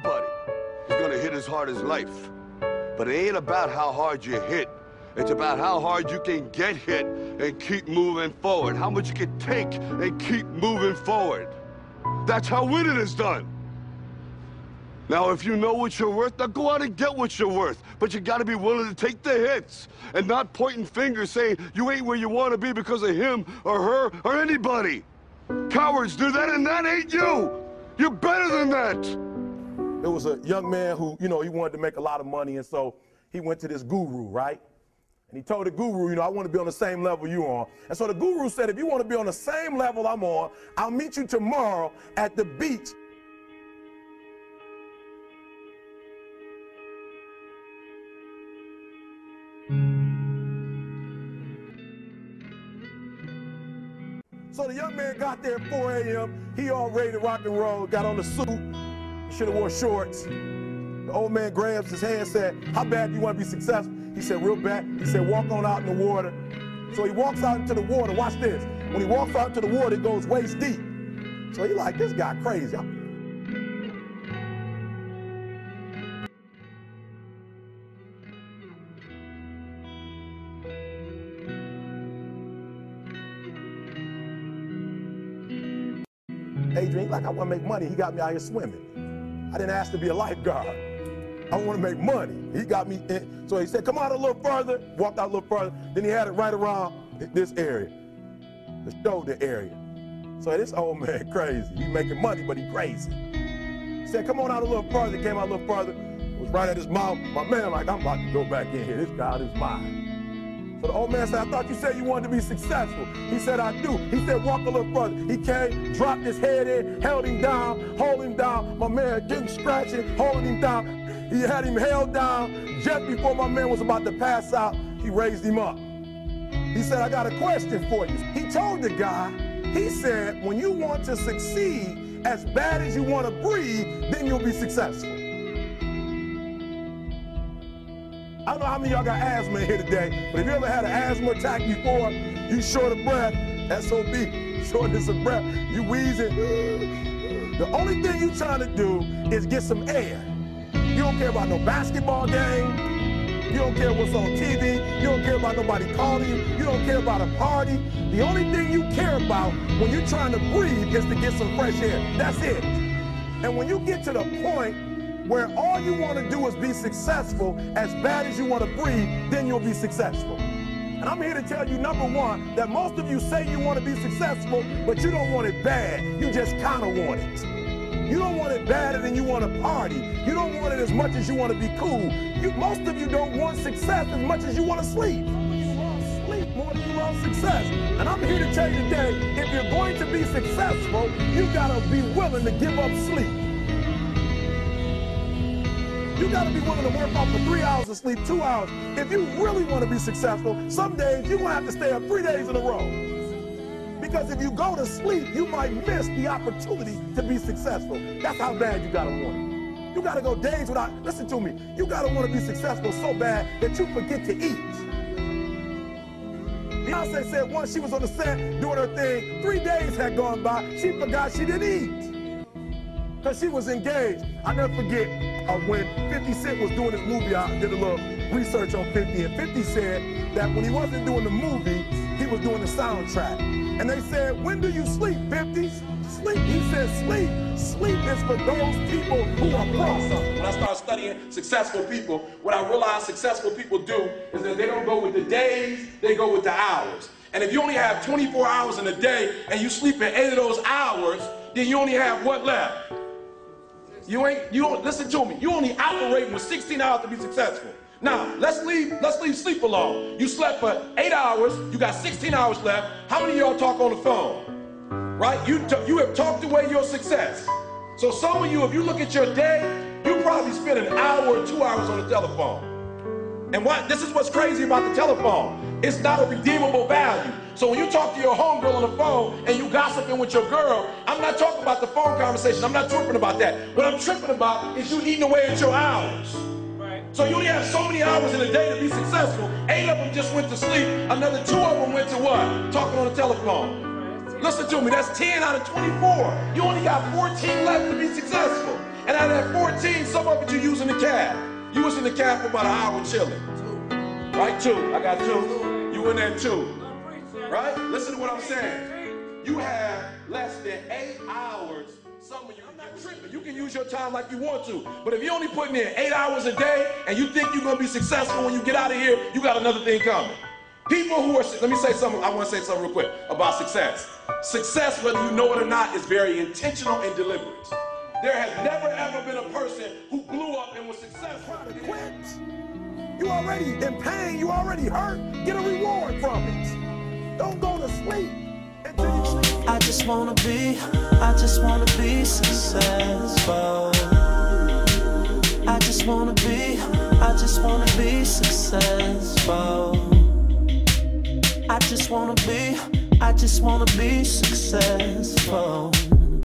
Nobody is gonna hit as hard as life. But it ain't about how hard you hit. It's about how hard you can get hit and keep moving forward. How much you can take and keep moving forward. That's how winning is done. Now, if you know what you're worth, now go out and get what you're worth. But you gotta be willing to take the hits and not pointing fingers saying you ain't where you wanna be because of him or her or anybody. Cowards do that, and that ain't you. You're better than that. There was a young man who, he wanted to make a lot of money, and so he went to this guru, right? And he told the guru, I want to be on the same level you're on. And so the guru said, if you want to be on the same level I'm on, I'll meet you tomorrow at the beach. So the young man got there at 4 a.m. He all ready to rock and roll, got on the suit. He should have wore shorts. The old man grabs his hand and said, how bad do you want to be successful? He said, real bad. He said, walk on out in the water. So he walks out into the water. Watch this. When he walks out into the water, it goes waist deep. So he like, this guy crazy. Adrian, like, I want to make money. He got me out here swimming. I didn't ask to be a lifeguard. I want to make money. He got me in. So he said, come out a little further. Walked out a little further. Then he had it right around this area, the shoulder area. So this old man crazy. He making money, but he crazy. He said, come on out a little further. Came out a little further. It was right at his mouth. My man like, I'm about to go back in here. This God is mine. So the old man said, I thought you said you wanted to be successful. He said, I do. He said, walk a little further. He came, dropped his head in, held him down, hold him down. My man getting scratching, holding him down. He had him held down. Just before my man was about to pass out, he raised him up. He said, I got a question for you. He told the guy, he said, when you want to succeed as bad as you want to breathe, then you'll be successful. I don't know how many of y'all got asthma in here today, but if you ever had an asthma attack before, you short of breath, SOB, shortness of breath, you wheezing. The only thing you trying to do is get some air. You don't care about no basketball game. You don't care what's on TV. You don't care about nobody calling you. You don't care about a party. The only thing you care about when you're trying to breathe is to get some fresh air. That's it. And when you get to the point where all you want to do is be successful as bad as you want to breathe, then you'll be successful. And I'm here to tell you, number one, that most of you say you want to be successful, but you don't want it bad. You just kind of want it. You don't want it badder than you want to party. You don't want it as much as you want to be cool. Most of you don't want success as much as you want to sleep. You love sleep more than you love success. And I'm here to tell you today, if you're going to be successful, you got to be willing to give up sleep. You got to be willing to work off for 3 hours of sleep, 2 hours. If you really want to be successful, some days you're going to have to stay up 3 days in a row. Because if you go to sleep, you might miss the opportunity to be successful. That's how bad you got to want it. You got to go days without, listen to me, you got to want to be successful so bad that you forget to eat. Beyonce said once she was on the set doing her thing, 3 days had gone by, she forgot she didn't eat. Because she was engaged. I never forget when 50 Cent was doing his movie, I did a little research on 50, and 50 said that when he wasn't doing the movie, he was doing the soundtrack. And they said, when do you sleep, 50? Sleep. He said, sleep. Sleep is for those people who are broke. When I started studying successful people, what I realized successful people do is that they don't go with the days, they go with the hours. And if you only have 24 hours in a day and you sleep in 8 of those hours, then you only have what left? Listen to me, you only operating with 16 hours to be successful. Now, let's leave sleep alone. You slept for 8 hours, you got 16 hours left. How many of y'all talk on the phone? Right? You have talked away your success. So some of you, if you look at your day, you probably spend an hour or 2 hours on the telephone. And this is what's crazy about the telephone. It's not a redeemable value. So when you talk to your homegirl on the phone and you gossiping with your girl, I'm not talking about the phone conversation. I'm not tripping about that. What I'm tripping about is you eating away at your hours. Right. So you only have so many hours in a day to be successful. 8 of them just went to sleep. Another 2 of them went to what? Talking on the telephone. Listen to me, that's 10 out of 24. You only got 14 left to be successful. And out of that 14, some of it you using the cab. You was in the cab for about an hour chilling. Right? 2. I got 2. You in there 2. Right? Listen to what I'm saying. You have less than 8 hours. Some of you, I'm not tripping. You can use your time like you want to. But if you're only putting in 8 hours a day and you think you're going to be successful when you get out of here, you got another thing coming. People who are, let me say something, I want to say something real quick about success. Success, whether you know it or not, is very intentional and deliberate. There has never ever been a person who blew up and was successful. Quit. You already in pain, you already hurt. Get a reward from it. Don't go to sleep until you sleep. I just wanna be successful. I just wanna be successful. I just wanna be successful.